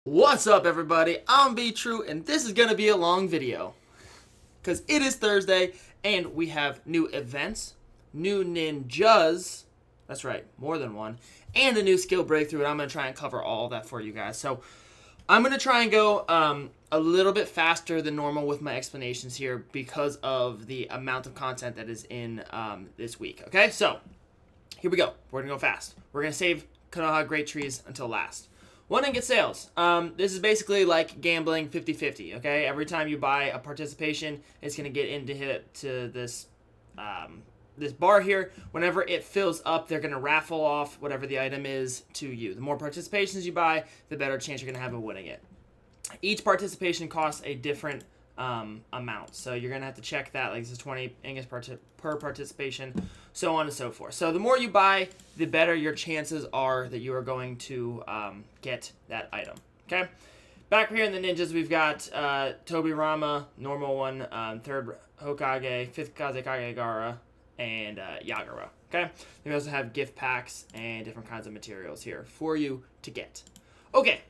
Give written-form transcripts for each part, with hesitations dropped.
What's up, everybody? I'm B-True, and this is going to be a long video because it is Thursday and we have new events, new ninjas, that's right, more than one, and a new skill breakthrough, and I'm going to try and cover all of that for you guys. So I'm going to try and go a little bit faster than normal with my explanations here because of the amount of content that is in this week. Okay, so here we go. We're going to go fast. We're going to save Konoha Great Trees until last. One ingot sales. This is basically like gambling 50-50, okay? Every time you buy a participation, it's going to get into this this bar here. Whenever it fills up, they're going to raffle off whatever the item is to you. The more participations you buy, the better chance you're going to have of winning it. Each participation costs a different amount, so you're going to have to check that. Like, this is 20 ingots per participation, so on and so forth. So the more you buy, the better your chances are that you are going to get that item. Okay, back here in the ninjas, we've got Tobirama, normal one, third Hokage, fifth Kazekage Gara, and Yagura. Okay, we also have gift packs and different kinds of materials here for you to get. Okay,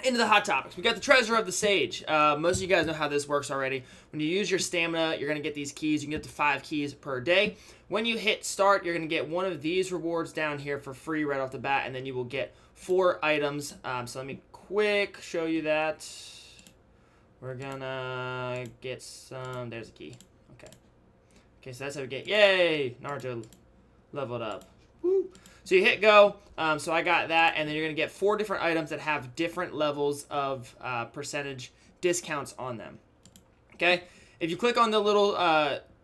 into the hot topics. We got the Treasure of the Sage. Most of you guys know how this works already. When you use your stamina, you're going to get these keys. You can get to 5 keys per day. When you hit start, you're going to get one of these rewards down here for free right off the bat, and then you will get 4 items. So let me quick show you that. We're going to get some... There's a key. Okay. Okay, so that's how we get... Yay! Naruto leveled up. Woo! So you hit go, so I got that, and then you're going to get 4 different items that have different levels of percentage discounts on them. Okay? If you click on the little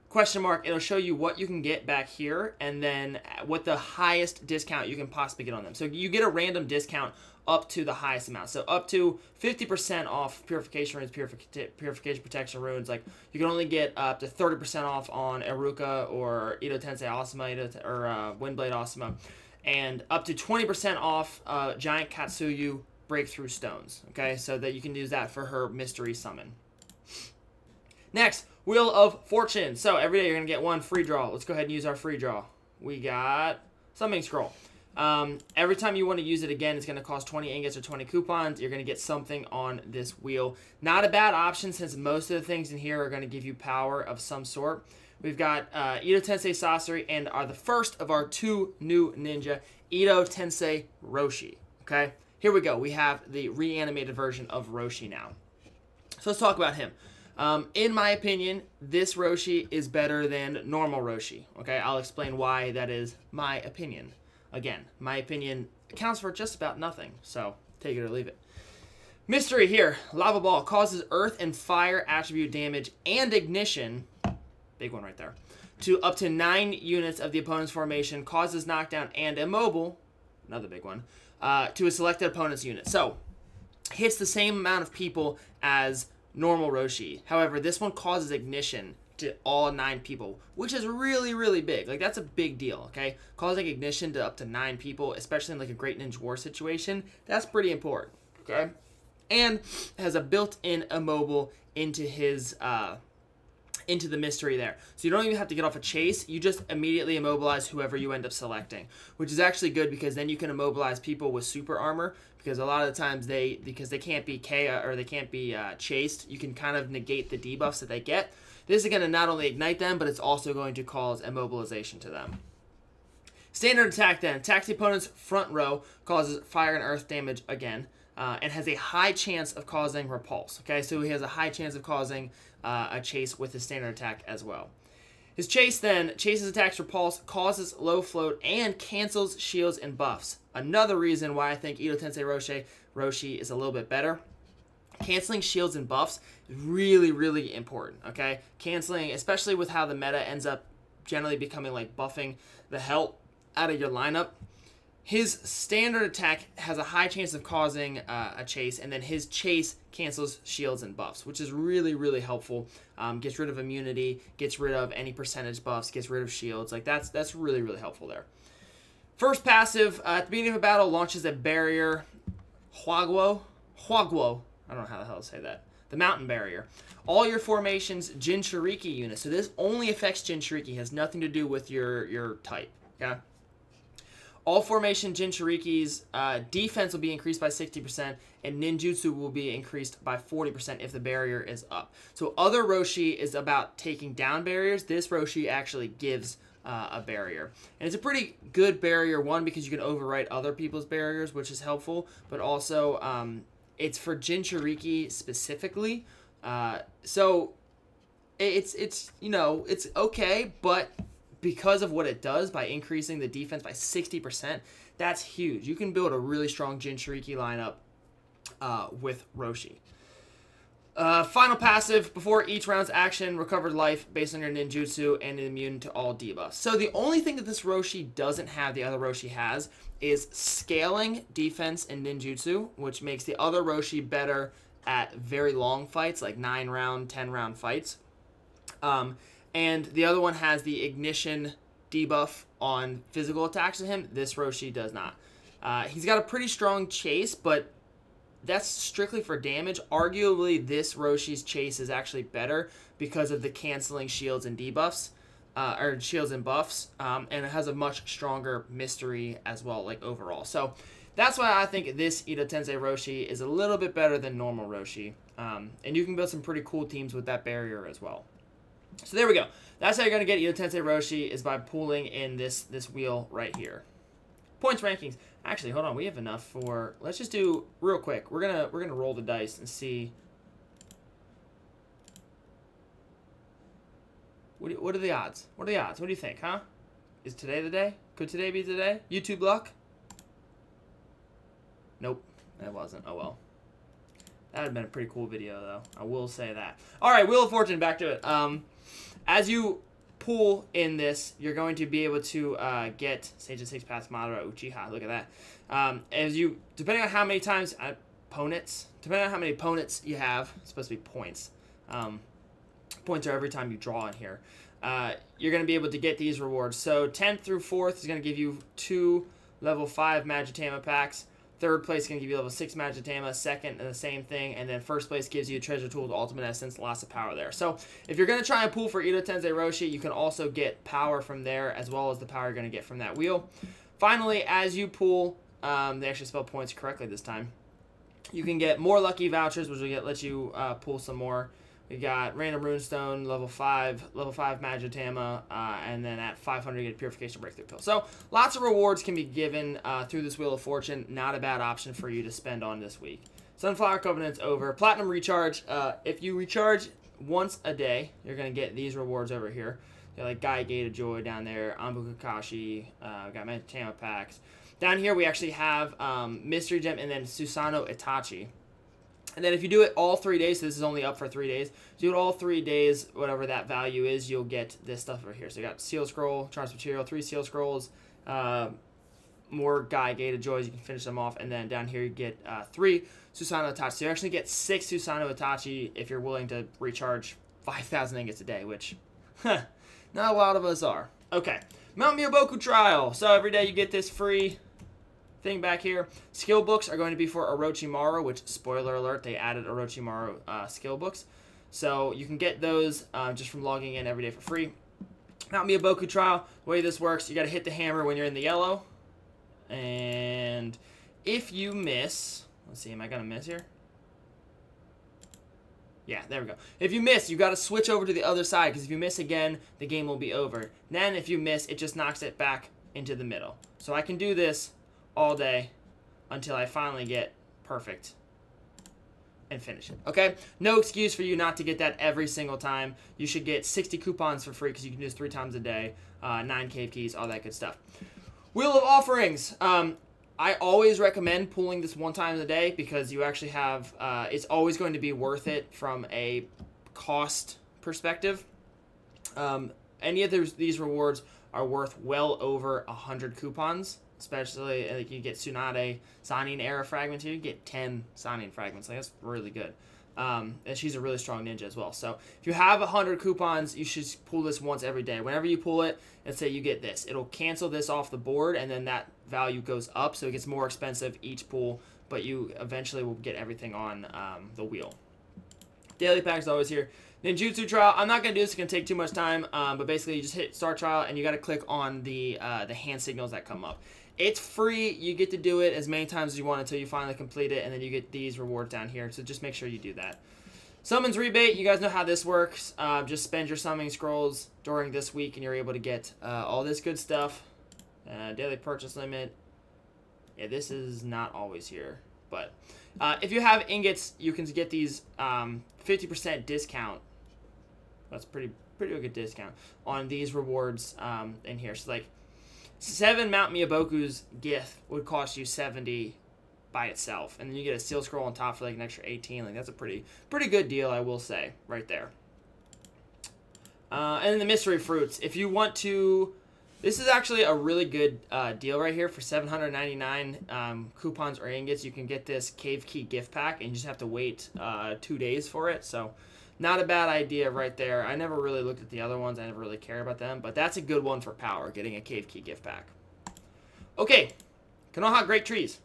question mark, it'll show you what you can get back here, and then what the highest discount you can possibly get on them. So you get a random discount up to the highest amount. So up to 50% off Purification Runes, Purification Protection Runes. Like, you can only get up to 30% off on Iruka or Edo Tensei Asuma or Windblade Asuma. And up to 20% off Giant Katsuyu Breakthrough Stones. Okay, so that you can use that for her Mystery Summon. Next, Wheel of Fortune. So every day you're going to get 1 free draw. Let's go ahead and use our free draw. We got Summoning Scroll. Every time you want to use it again, it's going to cost 20 ingots or 20 coupons. You're going to get something on this wheel. Not a bad option, since most of the things in here are going to give you power of some sort. We've got Edo Tensei Sasori, and are the first of our 2 new ninja, Edo Tensei Roshi. Okay, here we go. We have the reanimated version of Roshi now. So let's talk about him. In my opinion, this Roshi is better than normal Roshi. Okay, I'll explain why that is my opinion. Again, my opinion accounts for just about nothing, so take it or leave it. Mystery here. Lava Ball causes earth and fire attribute damage and ignition, big one right there, to up to 9 units of the opponent's formation, causes knockdown and immobile, another big one, to a selected opponent's unit. So, hits the same amount of people as normal Roshi. However, this one causes ignition to all 9 people, which is really, really big. Like, that's a big deal, okay? Causing ignition to up to 9 people, especially in like a Great Ninja War situation, that's pretty important, okay? And has a built-in immobile into his into the mystery there. So you don't even have to get off a chase, you just immediately immobilize whoever you end up selecting, which is actually good because then you can immobilize people with super armor, because a lot of the times because they can't be or they can't be chased, you can kind of negate the debuffs that they get. This is going to not only ignite them, but it's also going to cause immobilization to them. Standard attack then. Attacks the opponent's front row, causes fire and earth damage again, and has a high chance of causing repulse. Okay, so he has a high chance of causing a chase with his standard attack as well. His chase then, chases attacks repulse, causes low float, and cancels shields and buffs. Another reason why I think Edo Tensei Roshi is a little bit better. Canceling shields and buffs is really, really important, okay? Canceling, especially with how the meta ends up generally becoming like buffing the hell out of your lineup. His standard attack has a high chance of causing a chase, and then his chase cancels shields and buffs, which is really, really helpful. Gets rid of immunity, gets rid of any percentage buffs, gets rid of shields. Like, that's really, really helpful there. First passive, at the beginning of a battle, launches a barrier. Huaguo. I don't know how the hell to say that. The mountain barrier. All your formations Jinchuriki units. So this only affects Jinchuriki. Has nothing to do with your type. Okay. All formation Jinchuriki's defense will be increased by 60%, and ninjutsu will be increased by 40% if the barrier is up. So other Roshi is about taking down barriers. This Roshi actually gives a barrier. And it's a pretty good barrier, one, because you can overwrite other people's barriers, which is helpful, but also it's for Jinchuriki specifically. So it's you know, it's okay, but because of what it does by increasing the defense by 60%, that's huge. You can build a really strong Jinchuriki lineup with Roshi. Final passive, before each round's action, recovered life based on your ninjutsu and immune to all debuffs. So the only thing that this Roshi doesn't have, the other Roshi has, is scaling defense and ninjutsu, which makes the other Roshi better at very long fights, like 9-round, 10-round fights. And the other one has the ignition debuff on physical attacks to him. This Roshi does not. He's got a pretty strong chase, but that's strictly for damage. Arguably, this Roshi's chase is actually better because of the canceling shields and debuffs, or shields and buffs, and it has a much stronger mystery as well, like overall. So that's why I think this Edo Tensei Roshi is a little bit better than normal Roshi, and you can build some pretty cool teams with that barrier as well. So there we go. That's how you're going to get Edo Tensei Roshi, is by pulling in this wheel right here. Points rankings. Actually, hold on. We have enough for... Let's just do real quick. We're gonna roll the dice and see. What are the odds? What are the odds? What do you think, huh? Is today the day? Could today be the day? YouTube luck? Nope. That wasn't. Oh, well. That would have been a pretty cool video, though. I will say that. All right, Wheel of Fortune, back to it. As you pull in this, you're going to be able to get Sage of Six Paths Madara Uchiha. Look at that. Depending on how many times depending on how many opponents you have, it's supposed to be points. Points are every time you draw in here. You're going to be able to get these rewards. So 10th through 4th is going to give you 2 level 5 Magitama packs. Third place is going to give you level 6 Magitama. Second, the same thing. And then first place gives you Treasure Tool, Ultimate Essence, lots of power there. So if you're going to try and pull for Edo Tensei Roshi, you can also get power from there, as well as the power you're going to get from that wheel. Finally, as you pull, they actually spelled points correctly this time. You can get more lucky vouchers, which will let you pull some more. We got Random Runestone, level 5 Magitama, and then at 500 you get Purification Breakthrough Pill. So lots of rewards can be given through this Wheel of Fortune. Not a bad option for you to spend on this week. Sunflower Covenant's over. Platinum Recharge. If you recharge once a day, you're going to get these rewards over here. You got like Gai Gate of Joy down there, Anbu Kakashi, we got Magitama packs. Down here we actually have Mystery Gem and then Susanoo Itachi. And then if you do it all 3 days, so this is only up for 3 days, do it all 3 days, whatever that value is, you'll get this stuff over here. So you got Seal Scroll, Charms Material, 3 Seal Scrolls, more Gai Gate of Joys, you can finish them off, and then down here you get 3 Susanoo Itachi. So you actually get 6 Susanoo Itachi if you're willing to recharge 5,000 ingots a day, which, not a lot of us are. Okay, Mount Myoboku Trial. So every day you get this free thing back here. Skill books are going to be for Orochimaru, which, spoiler alert, they added Orochimaru skill books. So you can get those just from logging in every day for free. Mount Myoboku Trial, the way this works, you got to hit the hammer when you're in the yellow. And if you miss, let's see, am I going to miss here? Yeah, there we go. If you miss, you got to switch over to the other side, because if you miss again, the game will be over. Then if you miss, it just knocks it back into the middle. So I can do this all day until I finally get perfect and finish it. Okay? No excuse for you not to get that every single time. You should get 60 coupons for free because you can do this 3 times a day, 9 cave keys, all that good stuff. Wheel of Offerings. I always recommend pulling this 1 time a day because you actually have, it's always going to be worth it from a cost perspective. Any of these rewards are worth well over 100 coupons. Especially, like, you get Tsunade Sannin era fragments here. You get 10 Sannin fragments. Like, that's really good. And she's a really strong ninja as well. So if you have 100 coupons, you should pull this once every day. Whenever you pull it, let's say you get this. It'll cancel this off the board, and then that value goes up. So it gets more expensive each pull, but you eventually will get everything on the wheel. Daily pack is always here. Ninjutsu Trial. I'm not going to do this. It's going to take too much time. But basically, you just hit Start Trial, and you got to click on the hand signals that come up. It's free. You get to do it as many times as you want until you finally complete it, and then you get these rewards down here. So just make sure you do that. Summons rebate. You guys know how this works. Just spend your summoning scrolls during this week, and you're able to get all this good stuff. Daily purchase limit. Yeah, this is not always here. But if you have ingots, you can get these 50% discount. That's pretty good discount on these rewards in here. So like 7 Mount Myoboku's gift would cost you 70 by itself, and then you get a steel scroll on top for like an extra 18. Like that's a pretty good deal, I will say, right there. And then the mystery fruits. If you want to, this is actually a really good deal right here for 799 coupons or ingots. You can get this cave key gift pack, and you just have to wait 2 days for it. So not a bad idea right there. I never really looked at the other ones. I never really care about them, but that's a good one for power, getting a cave key gift pack. Okay, Konoha Great Trees.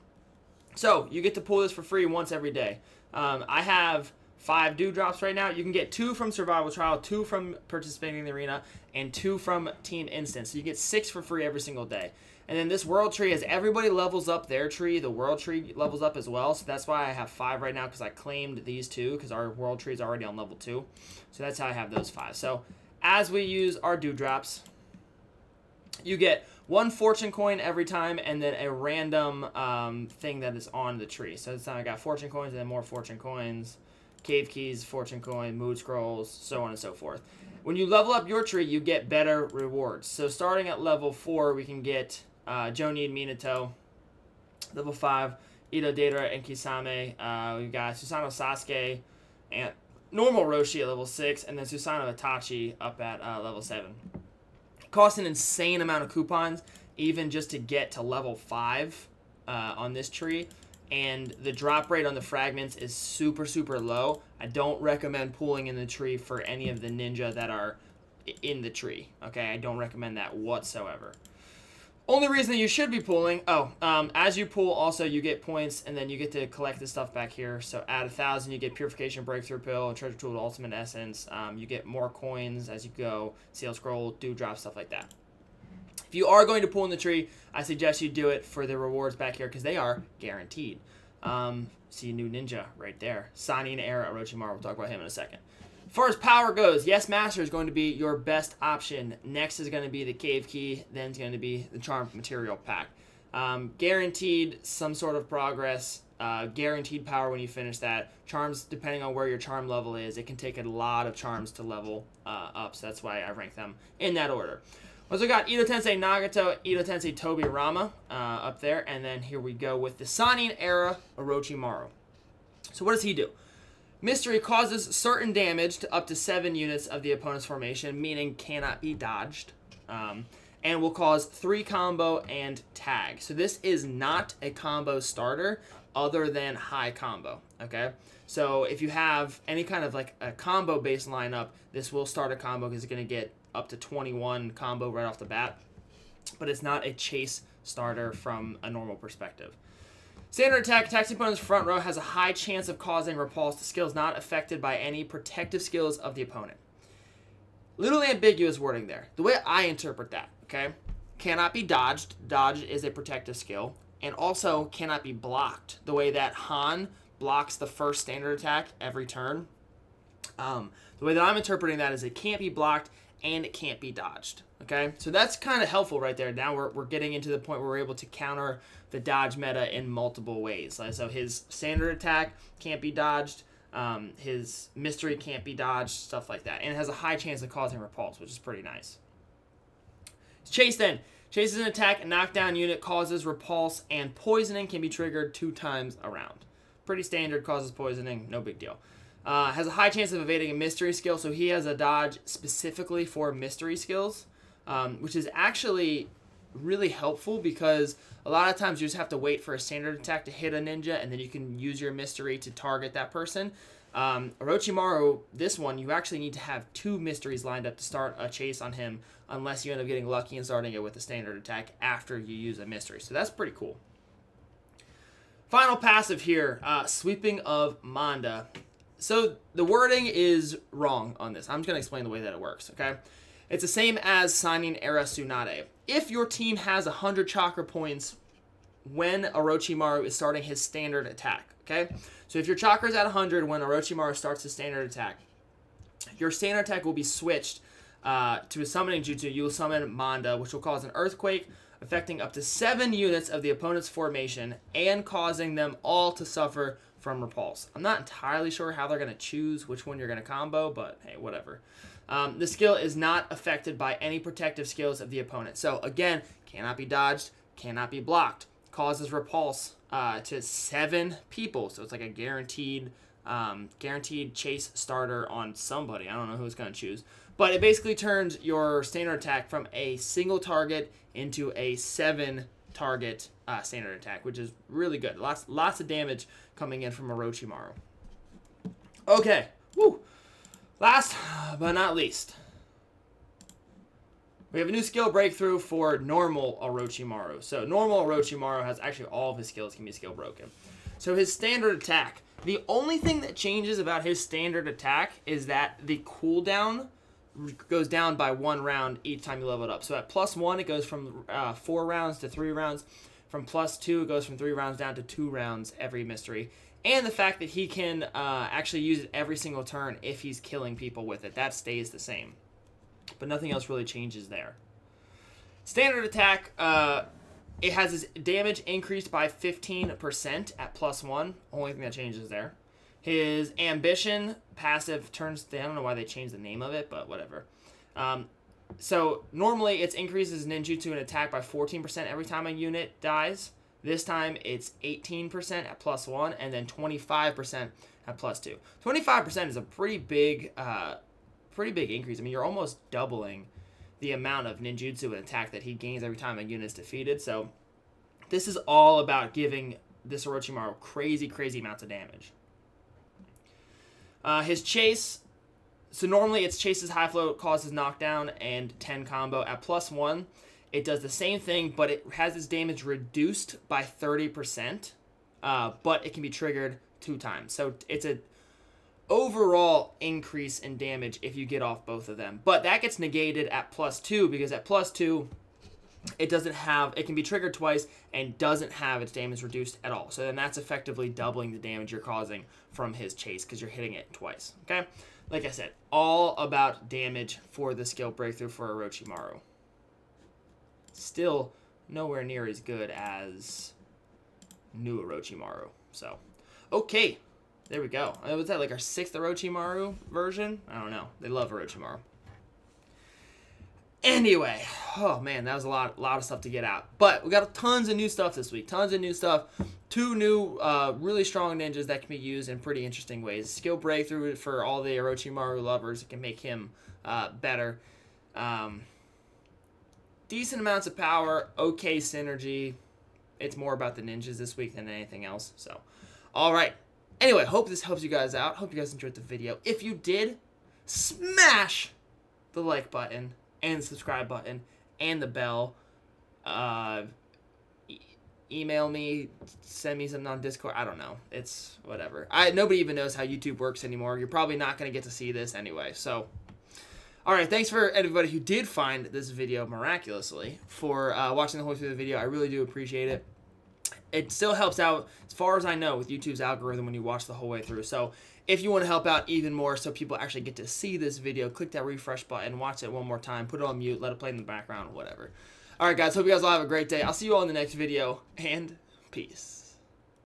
So you get to pull this for free once every day. I have 5 dewdrops right now. You can get 2 from Survival Trial, 2 from participating in the arena, and 2 from Team Instance. So you get 6 for free every single day. And then this world tree, as everybody levels up their tree, the world tree levels up as well. So that's why I have 5 right now, because I claimed these 2, because our world tree is already on level 2. So that's how I have those 5. So as we use our dewdrops, you get 1 fortune coin every time, and then a random thing that is on the tree. So this time I got fortune coins, and then more fortune coins, cave keys, fortune coin, mood scrolls, so on and so forth. When you level up your tree, you get better rewards. So starting at level 4, we can get Jonin Minato. Level 5, Edo Data and Kisame. We've got Susanoo Sasuke and normal Roshi at level 6, and then Susanoo Itachi up at level 7. Costs an insane amount of coupons, even just to get to level 5 on this tree. And the drop rate on the fragments is super low. I don't recommend pulling in the tree for any of the ninja that are in the tree. Okay, I don't recommend that whatsoever. Only reason that you should be pulling, as you pull also you get points, and then you get to collect this stuff back here. So at 1,000 you get Purification Breakthrough Pill, Treasure Tool, Ultimate Essence. You get more coins as you go, Seal Scroll, Dewdrop, stuff like that. If you are going to pull in the tree, I suggest you do it for the rewards back here, because they are guaranteed. See new ninja right there. Sannin era Orochimaru. We'll talk about him in a second. As far as power goes, Yes Master is going to be your best option. Next is going to be the Cave Key. Then it's going to be the Charmed Material Pack. Guaranteed some sort of progress. Guaranteed power when you finish that. Charms, depending on where your charm level is, it can take a lot of charms to level up. So that's why I rank them in that order. Also got Edo Tensei Nagato, Edo Tensei Tobirama up there. And then here we go with the Sannin era Orochimaru. So what does he do? Mystery causes certain damage to up to 7 units of the opponent's formation, meaning cannot be dodged. And will cause 3 combo and tag. So this is not a combo starter other than high combo, okay? So if you have any kind of like a combo-based lineup, this will start a combo because it's going to get up to 21 combo right off the bat. But it's not a chase starter from a normal perspective. Standard attack, attacks the opponent's front row, has a high chance of causing repulse to skills not affected by any protective skills of the opponent. Little ambiguous wording there. The way I interpret that, okay? Cannot be dodged. Dodge is a protective skill. And also cannot be blocked. The way that Han blocks the first standard attack every turn. The way that I'm interpreting that is it can't be blocked and it can't be dodged. Okay, so that's kind of helpful right there. Now we're getting into the point where we're able to counter the dodge meta in multiple ways. So his standard attack can't be dodged, his mystery can't be dodged, stuff like that. And it has a high chance of causing repulse, which is pretty nice. Chase then. Chase is an attack, a knockdown unit causes repulse, and poisoning can be triggered 2 times around. Pretty standard, causes poisoning, no big deal. Has a high chance of evading a mystery skill, so he has a dodge specifically for mystery skills. Which is actually really helpful because a lot of times you just have to wait for a standard attack to hit a ninja and then you can use your mystery to target that person. Orochimaru, this one, you actually need to have 2 mysteries lined up to start a chase on him unless you end up getting lucky and starting it with a standard attack after you use a mystery. So that's pretty cool. Final passive here, Sweeping of Manda. So the wording is wrong on this. I'm just going to explain the way that it works, okay? It's the same as Sannin era Tsunade. If your team has 100 chakra points when Orochimaru is starting his standard attack, okay? So if your chakra is at 100 when Orochimaru starts his standard attack, your standard attack will be switched to a summoning jutsu. You will summon Manda, which will cause an earthquake, affecting up to 7 units of the opponent's formation and causing them all to suffer from repulse. I'm not entirely sure how they're going to choose which one you're going to combo, but hey, whatever. The skill is not affected by any protective skills of the opponent. So again, cannot be dodged, cannot be blocked. Causes repulse to 7 people. So it's like a guaranteed chase starter on somebody. I don't know who it's going to choose. But it basically turns your standard attack from a single target into a 7 target standard attack, which is really good. Lots of damage coming in from Orochimaru. Okay, woo. Last but not least, we have a new skill breakthrough for normal Orochimaru. So normal Orochimaru has actually all of his skills can be skill broken. So his standard attack, the only thing that changes about his standard attack is that the cooldown goes down by 1 round each time you level it up. So at +1, it goes from 4 rounds to 3 rounds. From +2, it goes from 3 rounds down to 2 rounds every mystery. And the fact that he can actually use it every single turn if he's killing people with it, that stays the same. But nothing else really changes there. Standard attack, it has his damage increased by 15% at +1. Only thing that changes there. His ambition passive turns, I don't know why they changed the name of it, but whatever. So normally it increases ninjutsu and attack by 14% every time a unit dies. This time it's 18% at +1 and then 25% at +2. 25% is a pretty big increase. I mean, you're almost doubling the amount of ninjutsu and attack that he gains every time a unit is defeated. So this is all about giving this Orochimaru crazy amounts of damage. His chase, so normally it's chase's high float causes knockdown and 10 combo. At +1, it does the same thing, but it has its damage reduced by 30%, but it can be triggered 2 times. So it's a overall increase in damage if you get off both of them. But that gets negated at +2 because at +2, it can be triggered twice and doesn't have its damage reduced at all. So then that's effectively doubling the damage you're causing from his chase because you're hitting it twice. Okay? Like I said, all about damage for the skill breakthrough for Orochimaru. Still nowhere near as good as new Orochimaru. So, okay. There we go. Was that like our 6th Orochimaru version? I don't know. They love Orochimaru. Anyway, oh man, that was a lot of stuff to get out. But we got tons of new stuff this week. Tons of new stuff. 2 new, really strong ninjas that can be used in pretty interesting ways. Skill breakthrough for all the Orochimaru lovers. It can make him better. Decent amounts of power. Okay synergy. It's more about the ninjas this week than anything else. So, all right. Anyway, hope this helps you guys out. Hope you guys enjoyed the video. If you did, smash the like button and the subscribe button and the bell. Email me, send me something on Discord. I don't know. It's whatever. Nobody even knows how YouTube works anymore. You're probably not going to get to see this anyway. So, all right. Thanks for everybody who did find this video miraculously for watching the whole through the video. I really do appreciate it. It still helps out, as far as I know, with YouTube's algorithm when you watch the whole way through. So if you want to help out even more so people actually get to see this video, click that refresh button, watch it one more time, put it on mute, let it play in the background, whatever. All right, guys, hope you guys all have a great day. I'll see you all in the next video, and peace.